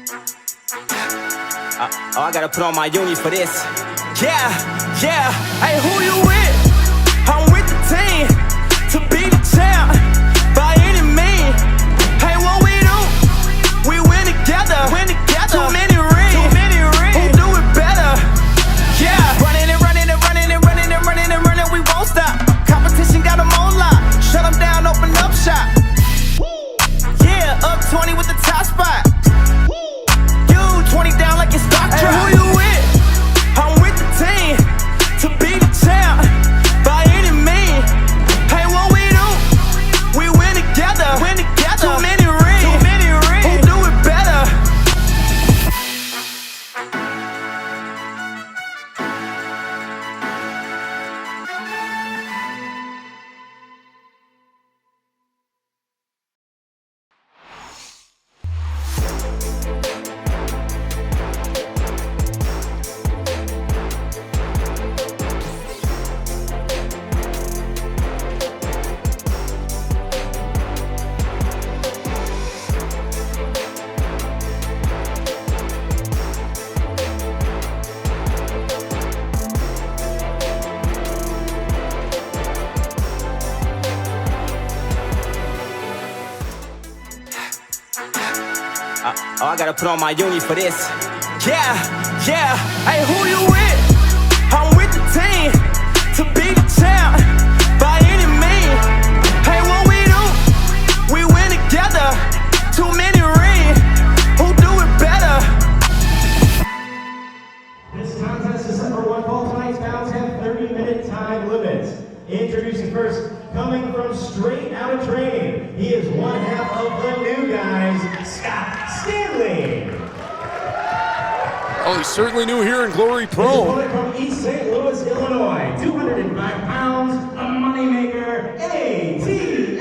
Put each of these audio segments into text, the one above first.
Oh, I gotta put on my uni for this. Yeah, yeah. Hey, who you with? I'm with the team to be the champ by any means. Hey, what we do? We win together. Too many rings. Who do it better? Yeah. Running and running and running and running and running and running. We won't stop. Competition got them on lock. Shut them down, open up shop. Yeah, up 20 with the top spot. 20 down like it's stock drop. Hey, who you with? I'm with the team to be the champ by any means. Hey, what we do? We win together. Too many rings. Who do it better? Oh, I gotta put on my uni for this. Yeah, yeah. Hey, who you with? I'm with the team to be the champ by any means. Hey, what we do? We win together. Too many rings. Who do it better? This contest is set for one fall. Tonight's bouts have 30-minute time limits. Introducing first, coming from straight out of training, he is one half of the new guys, Stanley. Oh, he's certainly new here in Glory Pro. Opponent from East St. Louis, Illinois, 205 pounds, a moneymaker, ATM.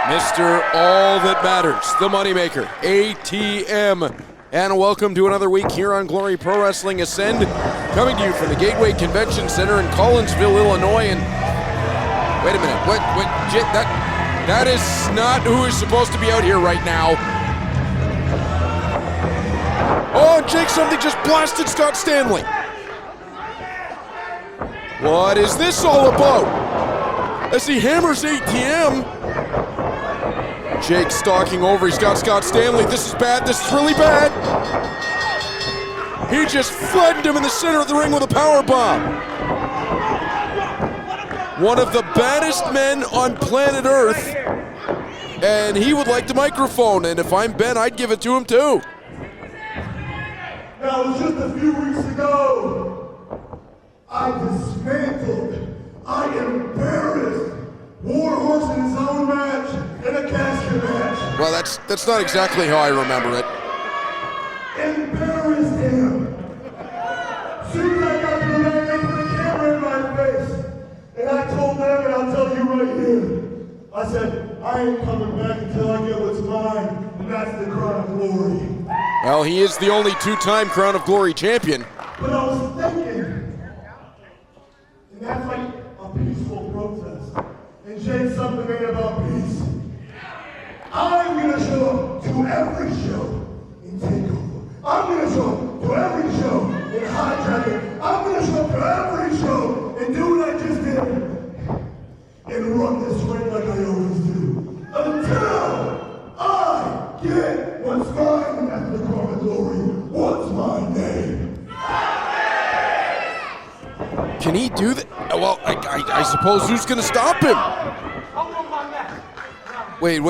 Mr. All That Matters, the moneymaker, ATM. And welcome to another week here on Glory Pro Wrestling Ascend, coming to you from the Gateway Convention Center in Collinsville, Illinois. And wait a minute, what, that is not who is supposed to be out here right now. Oh, Jake, something just blasted Scott Stanley. What is this all about? As he hammers ATM. Jake stalking over, he's got Scott Stanley. This is bad, this is really bad. He just flattened him in the center of the ring with a power bomb. One of the baddest men on planet Earth. And he would like the microphone, and if I'm Ben, I'd give it to him too. Now, it was just a few weeks ago, I dismantled, I embarrassed Warhorse in his own match, in a casket match. Well, that's not exactly how I remember it. Embarrassed him. Soon as I got through that, they put a camera in my face. And I told them, and I'll tell you right here, I said, I ain't coming back until I get what's mine, and that's the Crown of Glory. Well, he is the only two-time Crown of Glory champion. But I was thinking, and that's like a peaceful protest. And Jake, something ain't about peace. I'm gonna show up to every show in TakeOver. I'm gonna show up to every show in Hijacker. I'm gonna show up to every show and do what I just did. And run this ring like I always do. Until I get what's mine, and that's the Crown of Glory. What's my name? Can he do that? Well, I suppose who's going to stop him? Wait.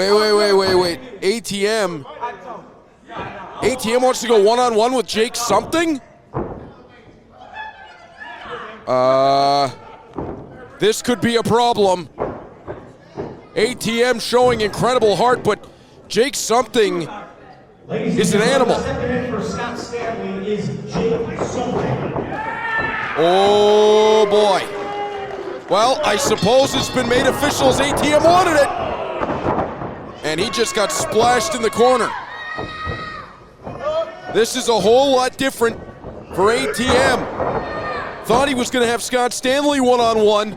ATM wants to go one-on-one with Jake something? This could be a problem. ATM showing incredible heart, but Jake something is an animal. Stepping in for Scott Stanley is Jake something. Oh boy. Well, I suppose it's been made official as ATM wanted it. And he just got splashed in the corner. This is a whole lot different for ATM. Thought he was going to have Scott Stanley one-on-one.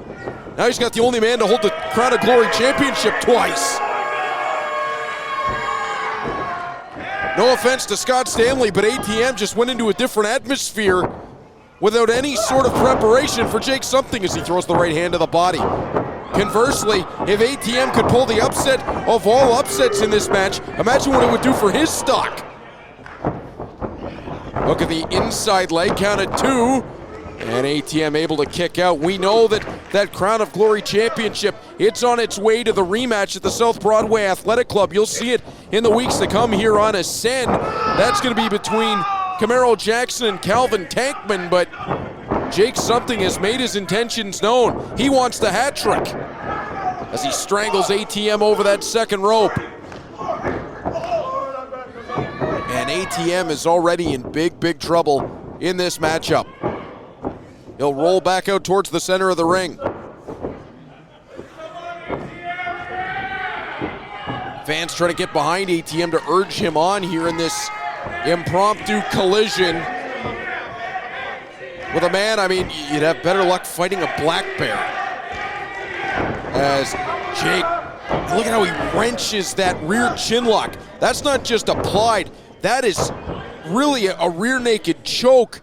Now he's got the only man to hold the Crown of Glory Championship twice. No offense to Scott Stanley, but ATM just went into a different atmosphere without any sort of preparation for Jake Something as he throws the right hand to the body. Conversely, if ATM could pull the upset of all upsets in this match, imagine what it would do for his stock. Look at the inside leg, counted 2. And ATM able to kick out. We know that that Crown of Glory Championship, it's on its way to the rematch at the South Broadway Athletic Club. You'll see it in the weeks to come here on Ascend. That's going to be between Camaro Jackson and Calvin Tankman, but Jake Something has made his intentions known. He wants the hat trick as he strangles ATM over that second rope. And ATM is already in big trouble in this matchup. He'll roll back out towards the center of the ring. Fans trying to get behind ATM to urge him on here in this impromptu collision with a man, I mean, you'd have better luck fighting a black bear. As Jake, look at how he wrenches that rear chin lock. That's not just applied, that is really a rear naked choke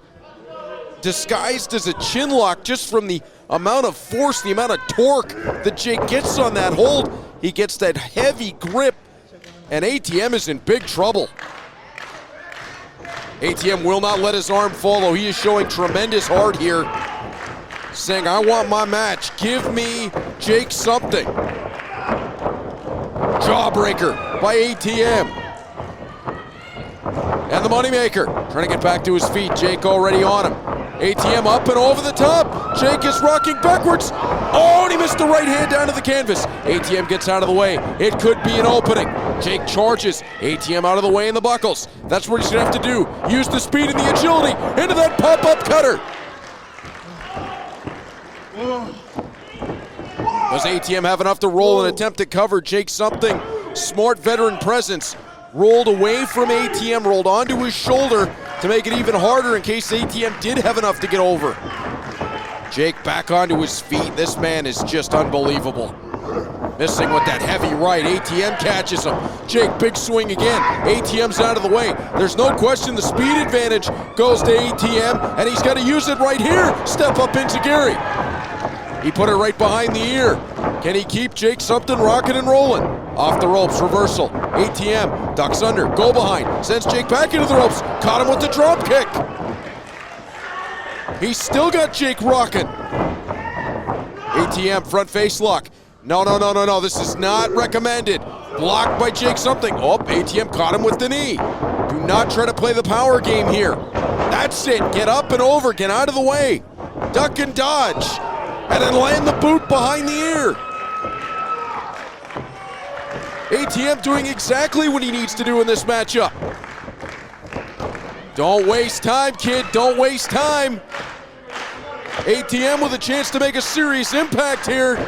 disguised as a chin lock just from the amount of force, the amount of torque that Jake gets on that hold. He gets that heavy grip, and ATM is in big trouble. ATM will not let his arm fall, though he is showing tremendous heart here, saying, I want my match. Give me Jake Something. Jawbreaker by ATM. And the moneymaker trying to get back to his feet. Jake already on him. ATM up and over the top. Jake is rocking backwards. Oh, and he missed the right hand down to the canvas. ATM gets out of the way. It could be an opening. Jake charges. ATM out of the way in the buckles. That's what he's going to have to do. Use the speed and the agility into that pop-up cutter. Does ATM have enough to roll and attempt to cover Jake Something? Smart veteran presence. Rolled away from ATM, rolled onto his shoulder to make it even harder in case ATM did have enough to get over. Jake back onto his feet. This man is just unbelievable. Missing with that heavy right. ATM catches him. Jake, big swing again. ATM's out of the way. There's no question the speed advantage goes to ATM, and he's got to use it right here. Step up into Gary. He put it right behind the ear. Can he keep Jake Something rocking and rolling? Off the ropes, reversal. ATM ducks under, go behind, sends Jake back into the ropes. Caught him with the drop kick. He's still got Jake rocking. ATM front face lock. No, this is not recommended. Blocked by Jake Something. Oh, ATM caught him with the knee. Do not try to play the power game here. That's it, get up and over, get out of the way. Duck and dodge. And then land the boot behind the ear. ATM doing exactly what he needs to do in this matchup. Don't waste time, kid, don't waste time. ATM with a chance to make a serious impact here.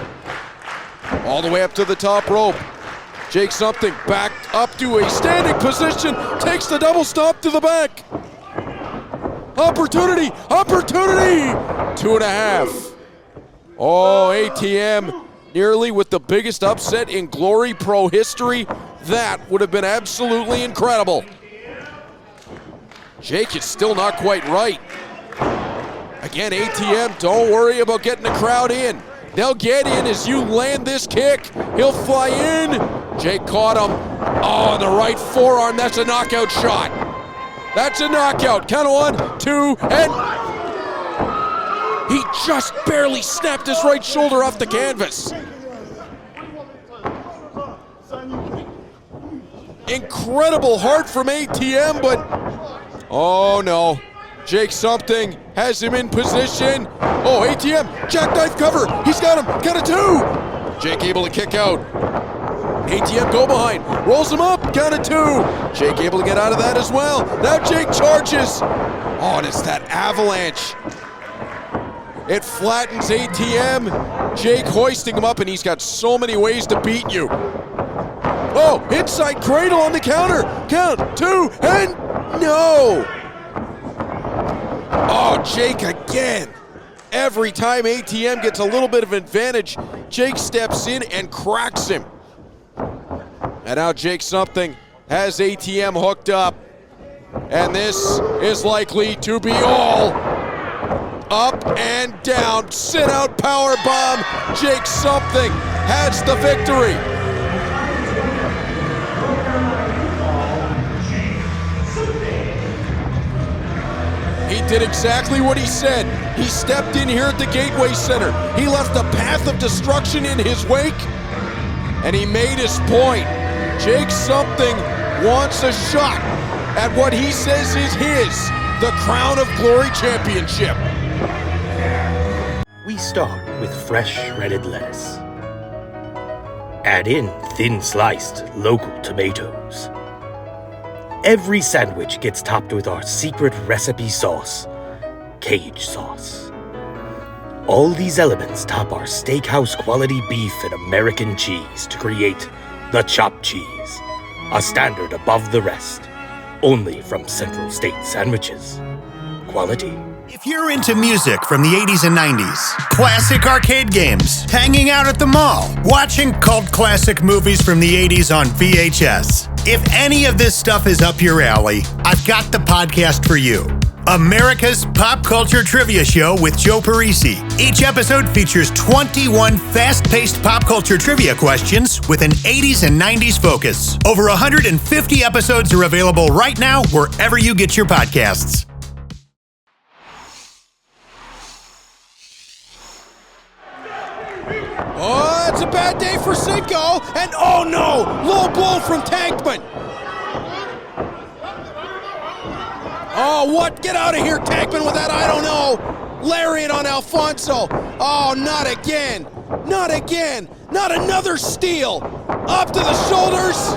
All the way up to the top rope. Jake Something back up to a standing position, takes the double stomp to the back. Opportunity, 2.5. Oh, ATM nearly with the biggest upset in Glory Pro history. That would have been absolutely incredible. Jake is still not quite right. Again, ATM, don't worry about getting the crowd in. They'll get in as you land this kick. He'll fly in. Jake caught him. Oh, the right forearm. That's a knockout shot. That's a knockout. Count of 1, 2, and he just barely snapped his right shoulder off the canvas. Incredible heart from ATM, but oh no. Jake Something has him in position. Oh, ATM, jackknife cover. He's got him, got a 2. Jake able to kick out. ATM go behind, rolls him up, count of 2. Jake able to get out of that as well. Now Jake charges. Oh, and it's that avalanche. It flattens ATM. Jake hoisting him up, and he's got so many ways to beat you. Oh, inside cradle on the counter. Count, 2, and no. Oh, Jake again. Every time ATM gets a little bit of advantage, Jake steps in and cracks him. And now Jake Something has ATM hooked up. And this is likely to be all up and down. Sit out power bomb. Jake Something has the victory. He did exactly what he said. He stepped in here at the Gateway Center. He left a path of destruction in his wake, and he made his point. Jake Something wants a shot at what he says is his, the Crown of Glory Championship. We start with fresh shredded lettuce. Add in thin sliced local tomatoes. Every sandwich gets topped with our secret recipe sauce, Cage sauce. All these elements top our steakhouse quality beef and American cheese to create the chopped cheese, a standard above the rest, only from Central State Sandwiches. Quality. If you're into music from the 80s and 90s, classic arcade games, hanging out at the mall, watching cult classic movies from the 80s on VHS, if any of this stuff is up your alley, I've got the podcast for you. America's Pop Culture Trivia Show with Joe Parisi. Each episode features 21 fast-paced pop culture trivia questions with an 80s and 90s focus. Over 150 episodes are available right now wherever you get your podcasts. Oh, it's a bad day for Cinco, and oh no, low blow from Tankman. Oh, what? Get out of here, Tankman, with that, I don't know. Lariat on Alfonso. Oh, not again. Not again. Not another steal. Up to the shoulders.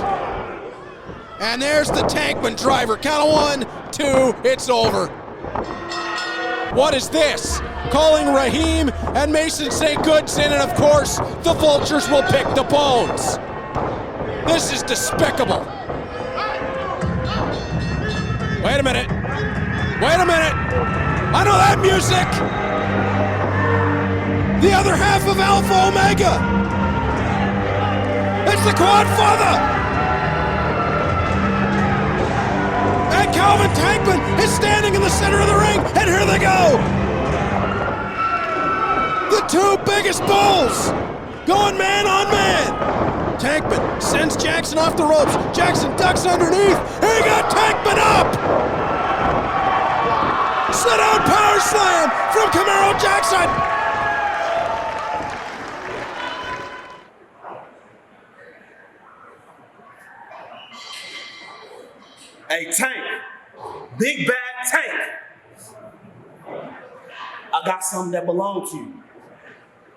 And there's the Tankman driver. Count of 1, 2, it's over. What is this? Calling Raheem and Mason St. Goodson, and of course, the Vultures will pick the bones. This is despicable. Wait a minute. Wait a minute. I know that music. The other half of Alpha Omega. It's the Quadfather. And Calvin Tankman is standing in the center of the ring, and here they go. The two biggest bulls going man on man. Tankman sends Jackson off the ropes. Jackson ducks underneath. He got Tankman up. Sit down power slam from Camaro Jackson. Hey, Tank. Big bad Tank. I got something that belongs to you.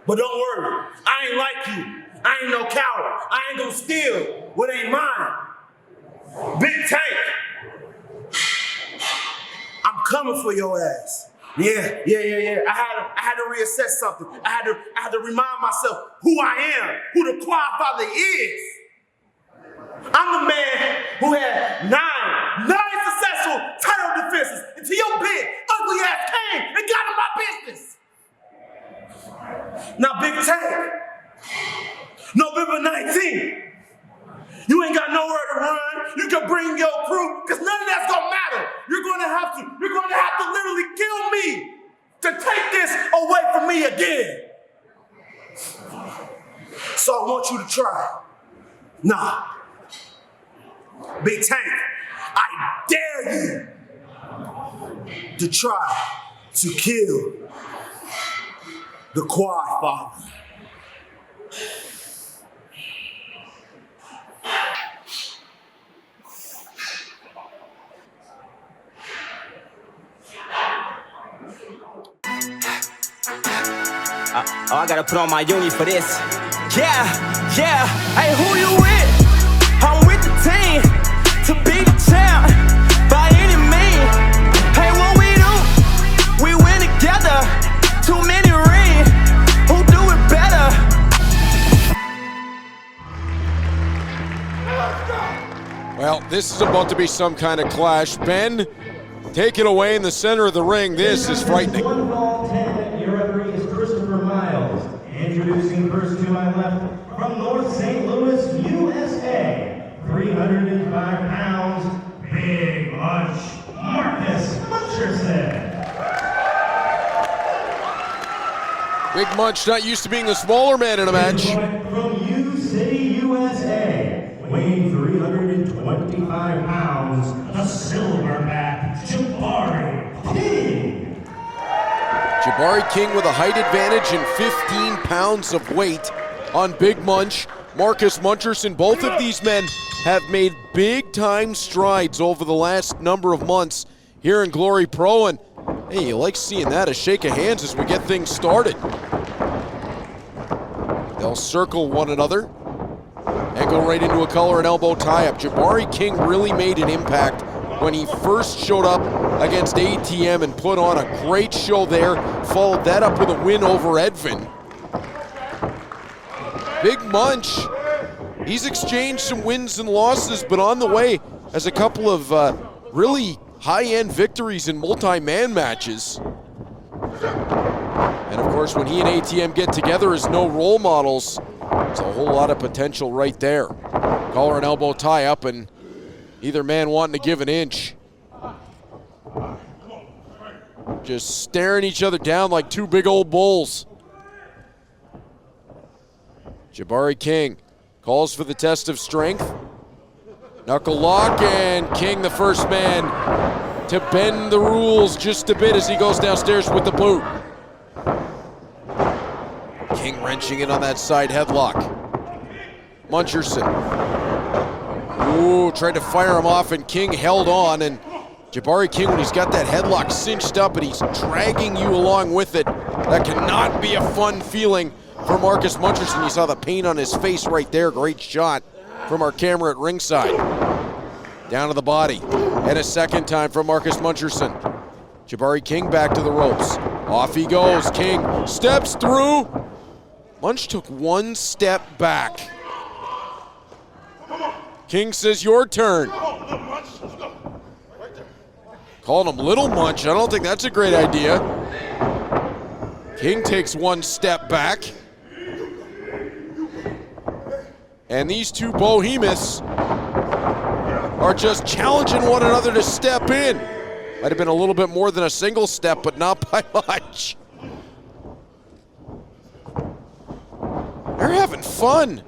But don't worry, I ain't like you. I ain't no coward. I ain't gonna steal what ain't mine. Big Tank. I'm coming for your ass. Yeah. I had to reassess something. I had to remind myself who I am, who the Quadfather is. I'm the man who had nine successful title defenses until your big, ugly ass came and got in my business. Now, Big Tank, November 19th, you ain't got nowhere to run. You can bring your crew, because none of that's gonna matter. You're gonna have to literally kill me to take this away from me again. So I want you to try. Nah. Big Tank, I dare you to try to kill the Quadfather. I gotta put on my uni for this. Yeah. Hey, who you with? I'm with the team to be the champ by any means. Hey, what we do? We win together. Too many rings. Who do it better? Well, this is about to be some kind of clash. Ben, take it away in the center of the ring. This is frightening. 1 ball 10. Your referee is Christopher Miles. Introducing first to my left from North St. Louis, USA, 305 pounds. Big Munch not used to being the smaller man in a match. From U-City, USA, weighing 325 pounds, the silverback Jabari King. Jabari King with a height advantage and 15 pounds of weight on Big Munch. Marcus Muncherson, both of these men have made big-time strides over the last number of months here in Glory Pro, and hey, you like seeing that, a shake of hands as we get things started. They'll circle one another and go right into a collar and elbow tie-up. Jabari King really made an impact when he first showed up against ATM and put on a great show there, followed that up with a win over Edvin. Big Munch, he's exchanged some wins and losses, but on the way has a couple of really high-end victories in multi-man matches. And of course, when he and ATM get together as no role models, there's a whole lot of potential right there. Collar and elbow tie up, and either man wanting to give an inch. Just staring each other down like two big old bulls. Jabari King calls for the test of strength. Knuckle lock, and King, the first man to bend the rules just a bit as he goes downstairs with the boot. King wrenching in on that side headlock. Muncherson. Ooh, tried to fire him off, and King held on, and Jabari King, when he's got that headlock cinched up and he's dragging you along with it, that cannot be a fun feeling for Marcus Muncherson. You saw the pain on his face right there. Great shot from our camera at ringside. Down to the body. And a second time from Marcus Muncherson. Jabari King back to the ropes. Off he goes. King steps through. Munch took one step back. King says, your turn. Called him Little Munch. I don't think that's a great idea. King takes one step back. And these two behemoths are just challenging one another to step in. Might have been a little bit more than a single step, but not by much. They're having fun.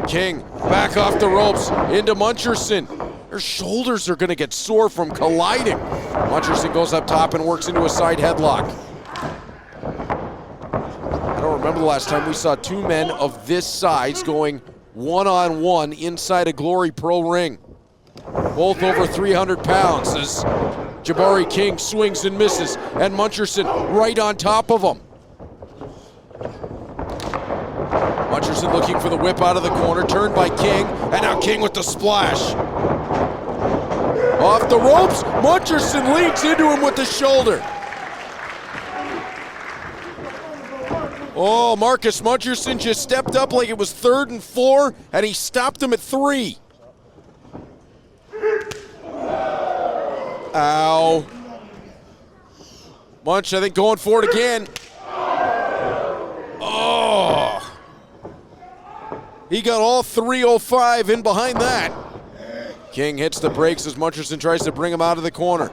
King back off the ropes into Muncherson. Their shoulders are going to get sore from colliding. Muncherson goes up top and works into a side headlock. I don't remember the last time we saw two men of this size going one-on-one inside a Glory Pro ring. Both over 300 pounds as Jabari King swings and misses, and Muncherson right on top of him. Muncherson looking for the whip out of the corner, turned by King, and now King with the splash. Off the ropes, Muncherson leads into him with the shoulder. Oh, Marcus Muncherson just stepped up like it was 3rd and 4, and he stopped him at 3. Ow. Munch, I think, going for it again. Oh. He got all 305 in behind that. King hits the brakes as Muncherson tries to bring him out of the corner.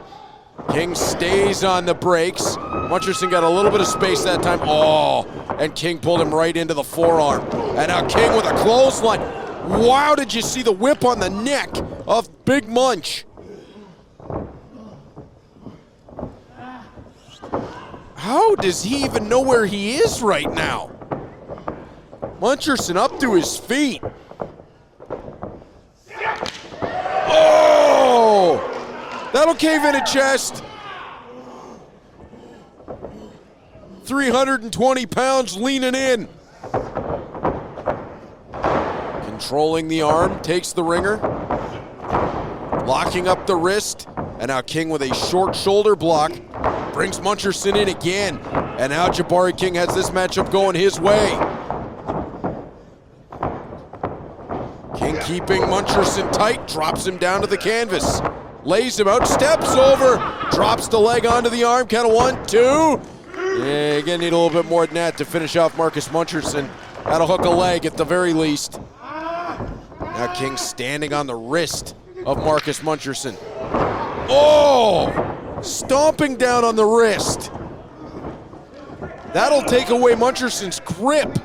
King stays on the brakes. Muncherson got a little bit of space that time. Oh, and King pulled him right into the forearm. And now King with a clothesline. Wow, did you see the whip on the neck of Big Munch? How does he even know where he is right now? Muncherson up to his feet. Oh! That'll cave in a chest. 320 pounds leaning in. Controlling the arm, takes the ringer. Locking up the wrist. And now King with a short shoulder block. Brings Muncherson in again. And now Jabari King has this matchup going his way. King keeping Muncherson tight, drops him down to the canvas. Lays him out, steps over, drops the leg onto the arm, count of 1, 2. Yeah, again, need a little bit more than that to finish off Marcus Muncherson. That'll hook a leg at the very least. Now King standing on the wrist of Marcus Muncherson. Oh! Stomping down on the wrist. That'll take away Muncherson's grip.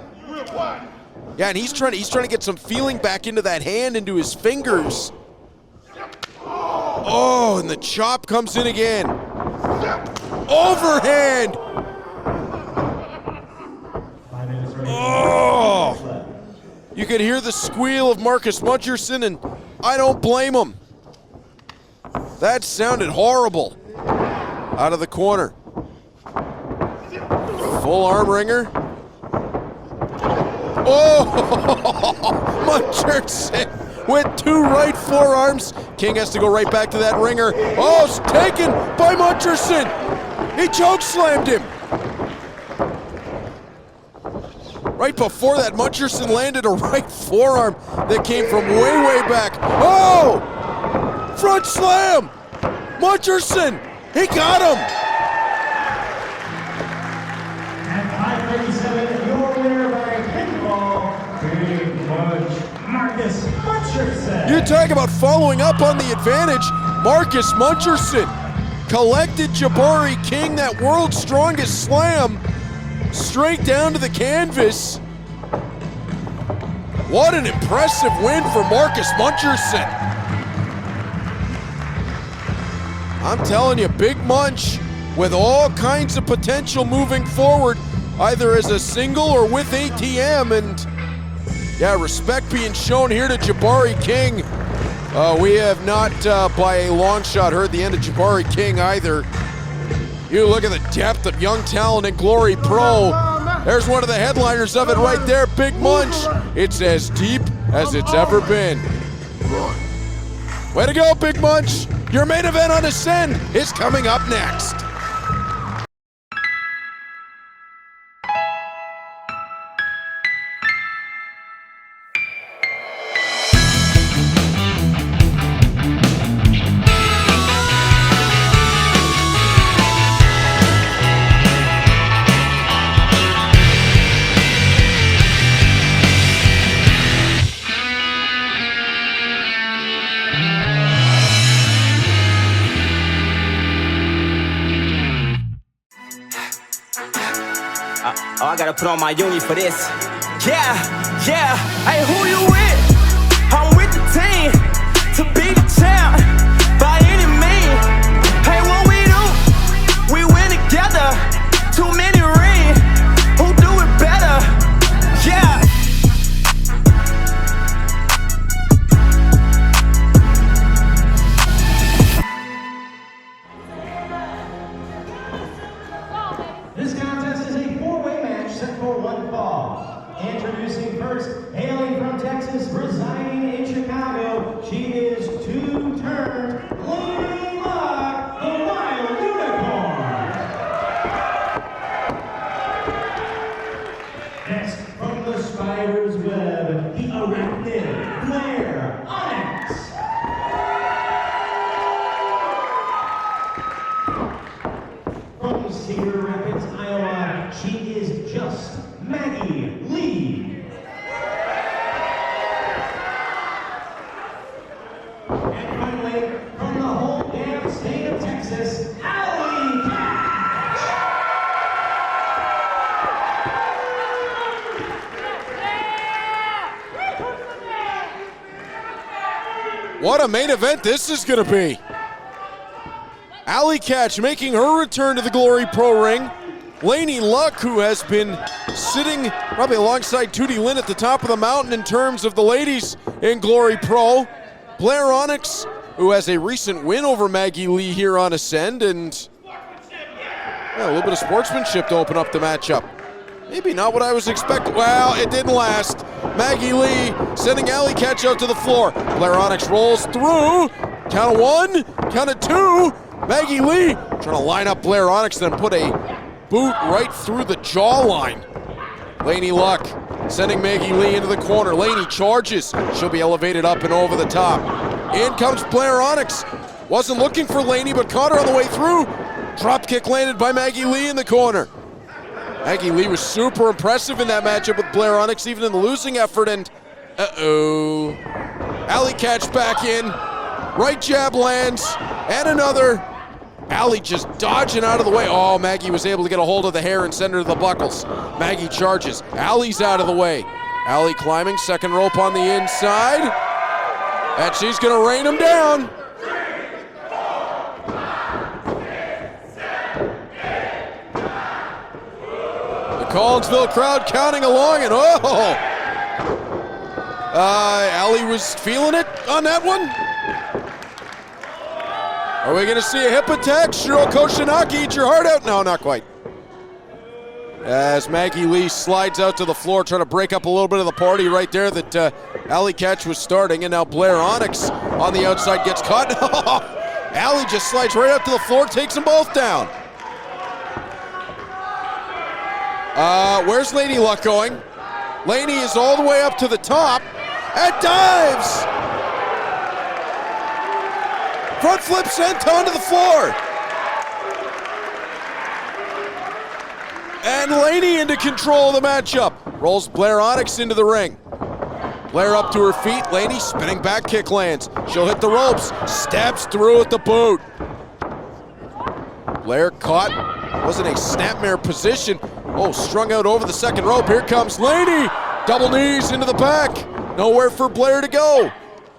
Yeah, and he's trying to get some feeling back into that hand, into his fingers. Oh, and the chop comes in again. Overhand. Oh. You could hear the squeal of Marcus Muncherson, and I don't blame him. That sounded horrible. Out of the corner. Full arm ringer. Oh, Muncherson with 2 right forearms. King has to go right back to that ringer. Oh, it's taken by Muncherson. He chokeslammed him. Right before that, Muncherson landed a right forearm that came from way, way back. Oh! Front slam! Muncherson! He got him! At 5:37, your winner by pinfall, Big Munch, Marcus Muncherson. You talk about following up on the advantage. Marcus Muncherson collected Jabari King, that world's strongest slam, straight down to the canvas. What an impressive win for Marcus Muncherson. I'm telling you, Big Munch with all kinds of potential moving forward, either as a single or with ATM, and yeah, respect being shown here to Jabari King. We have not, by a long shot, heard the end of Jabari King either. You look at the depth of young talent in Glory Pro. There's one of the headliners of it right there, Big Munch. It's as deep as it's ever been. Way to go, Big Munch. Your main event on Ascend is coming up next. Oh, I gotta put on my uni for this. Yeah, yeah. Hey, who you with? I'm with the team to be the champ by any means. Hey, what we do? We win together. Too many rings. Who do it better? Yeah. This contest is a 4-way match set for 1 fall. Introducing first, hailing from Texas, residing in Chicago, she is 2-turn Laney Luck, the Wild Unicorn. Next, from the spider's web, the arachnid, Blair Onyx. From Cedar Rapids, Iowa, she is just Maggie Lee. And finally, from the whole damn state of Texas, Allie Katch. What a main event this is gonna be. Allie Katch making her return to the Glory Pro ring. Laney Luck, who has been sitting probably alongside Tootie Lynn at the top of the mountain in terms of the ladies in Glory Pro. Blair Onyx, who has a recent win over Maggie Lee here on Ascend, and yeah, a little bit of sportsmanship to open up the matchup. Maybe not what I was expecting. Well, it didn't last. Maggie Lee sending Allie Katch out to the floor. Blair Onyx rolls through. Count of 1, count of 2. Maggie Lee trying to line up Blair Onyx, then put a boot right through the jawline. Laney Luck sending Maggie Lee into the corner. Laynie charges. She'll be elevated up and over the top. In comes Blair Onyx. Wasn't looking for Laynie, but caught her on the way through. Drop kick landed by Maggie Lee in the corner. Maggie Lee was super impressive in that matchup with Blair Onyx, even in the losing effort, and uh-oh. Allie Katch back in. Right jab lands, and another. Allie just dodging out of the way. Oh, Maggie was able to get a hold of the hair and send her to the buckles. Maggie charges. Allie's out of the way. Allie climbing, second rope on the inside. And she's going to rain him down. The Collinsville crowd counting along, and Allie was feeling it on that one. Are we going to see a hip attack? Shiro Koshinaki, eat your heart out. No, not quite. As Maggie Lee slides out to the floor, trying to break up a little bit of the party right there that Allie Katch was starting, and now Blair Onyx on the outside gets caught. Allie just slides right out to the floor, takes them both down. Where's Laney Luck going? Laynie is all the way up to the top and dives! Front flip senton to the floor. And Laynie into control of the matchup. Rolls Blair Onyx into the ring. Blair up to her feet. Laynie spinning back kick lands. She'll hit the ropes. Steps through with the boot. Blair caught. Wasn't a snapmare position. Oh, strung out over the second rope. Here comes Laynie. Double knees into the back. Nowhere for Blair to go.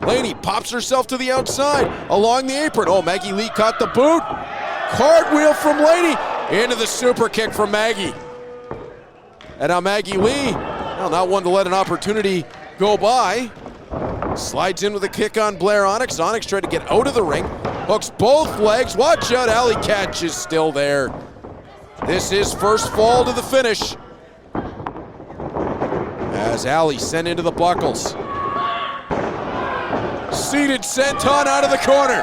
Laynie pops herself to the outside along the apron. Oh, Maggie Lee caught the boot. Cartwheel from Laynie into the super kick from Maggie. And now Maggie Lee, well, not one to let an opportunity go by. Slides in with a kick on Blair Onyx. Onyx tried to get out of the ring. Hooks both legs. Watch out, Allie Katch is still there. This is first fall to the finish. As Allie sent into the buckles. Seated senton out of the corner.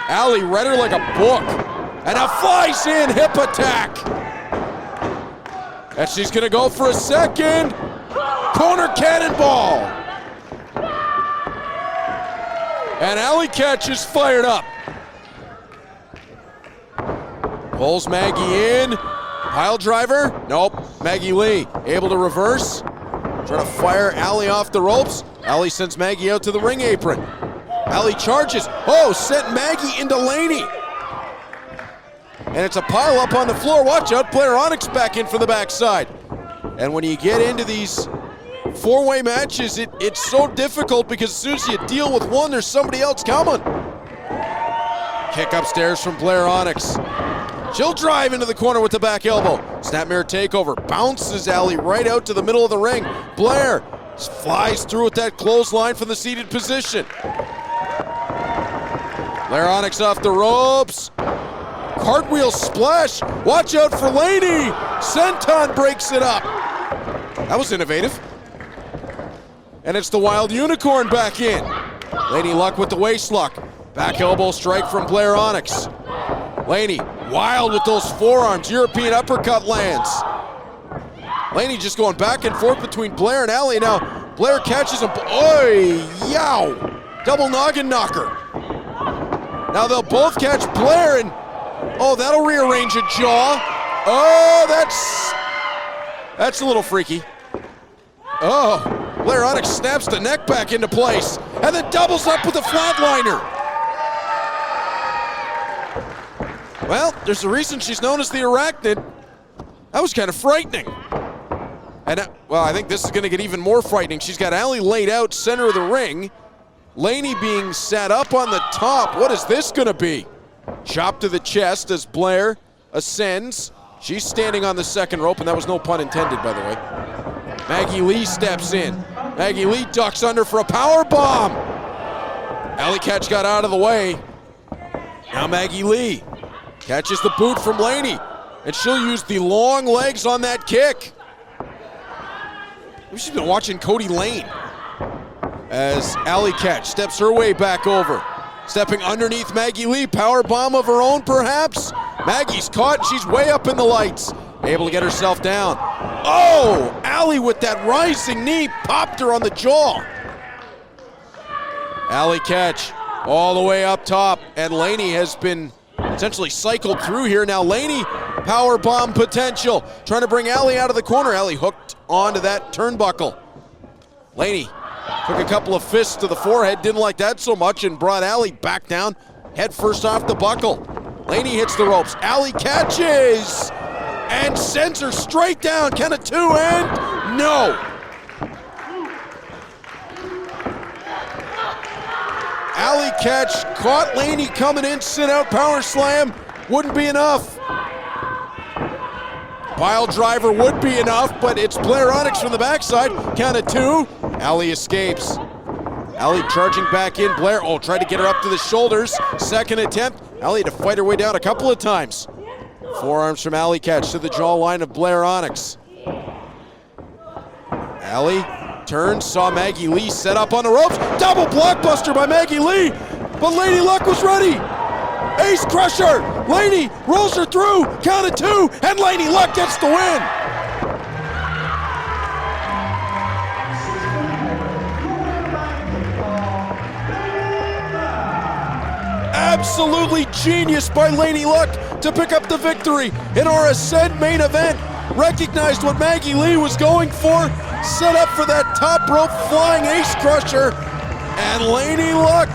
Allie read her like a book. And now flies in, hip attack. And she's gonna go for a second. Corner cannonball. And Allie Katch is fired up. Pulls Maggie in. Pile driver. Nope. Maggie Lee able to reverse. Trying to fire Allie off the ropes. Allie sends Maggie out to the ring apron. Allie charges. Oh, sent Maggie into Laynie. And it's a pile up on the floor. Watch out, Blair Onyx back in for the backside. And when you get into these four-way matches, it's so difficult because as soon as you deal with one, there's somebody else coming. Kick upstairs from Blair Onyx. She'll drive into the corner with the back elbow. Snapmare takeover. Bounces Allie right out to the middle of the ring. Blair flies through with that clothesline from the seated position. Blair Onyx off the ropes. Cartwheel splash. Watch out for Laynie. Senton breaks it up. That was innovative. And it's the Wild Unicorn back in. Laney Luck with the waist lock. Back elbow strike from Blair Onyx. Laynie wild with those forearms. European uppercut lands. Laynie just going back and forth between Blair and Allie. Now Blair catches him. Oi, yow. Double noggin knocker. Now they'll both catch Blair and oh, that'll rearrange a jaw. Oh, that's a little freaky. Oh, Blair Onyx snaps the neck back into place and then doubles up with a flatliner. Well, there's a reason she's known as the Arachnid. That was kind of frightening. And, well, I think this is going to get even more frightening. She's got Allie laid out center of the ring. Laynie being set up on the top. What is this going to be? Chop to the chest as Blair ascends. She's standing on the second rope, and that was no pun intended, by the way. Maggie Lee steps in. Maggie Lee ducks under for a power bomb. Allie Katch got out of the way. Now Maggie Lee catches the boot from Laynie, and she'll use the long legs on that kick. She's been watching Cody Lane as Allie Katch steps her way back over. Stepping underneath Maggie Lee, power bomb of her own perhaps. Maggie's caught, she's way up in the lights. Able to get herself down. Oh, Allie with that rising knee popped her on the jaw. Allie Katch all the way up top, and Laynie has been essentially cycled through here. Now Laynie, power bomb potential. Trying to bring Allie out of the corner. Allie hooked onto that turnbuckle. Laynie took a couple of fists to the forehead, didn't like that so much, and brought Allie back down head first off the buckle. Laynie hits the ropes. Allie catches and sends her straight down. Count of 2 and no. Allie Katch caught Laynie coming in, sit out power slam. Wouldn't be enough. Pile driver would be enough, but it's Blair Onyx from the backside. Count of 2. Allie escapes. Allie charging back in. Blair, tried to get her up to the shoulders. Second attempt. Allie had to fight her way down a couple of times. Forearms from Allie Katch to the jawline of Blair Onyx. Allie turns, saw Maggie Lee set up on the ropes. Double blockbuster by Maggie Lee, but Laney Luck was ready. Ace crusher. Laynie rolls her through. Count of 2, and Laney Luck gets the win. Absolutely genius by Laney Luck to pick up the victory in our Ascend main event. Recognized what Maggie Lee was going for, set up for that top rope flying ace crusher, and Laney Luck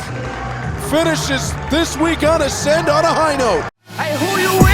finishes this week on Ascend on a high note. Hey, who you with?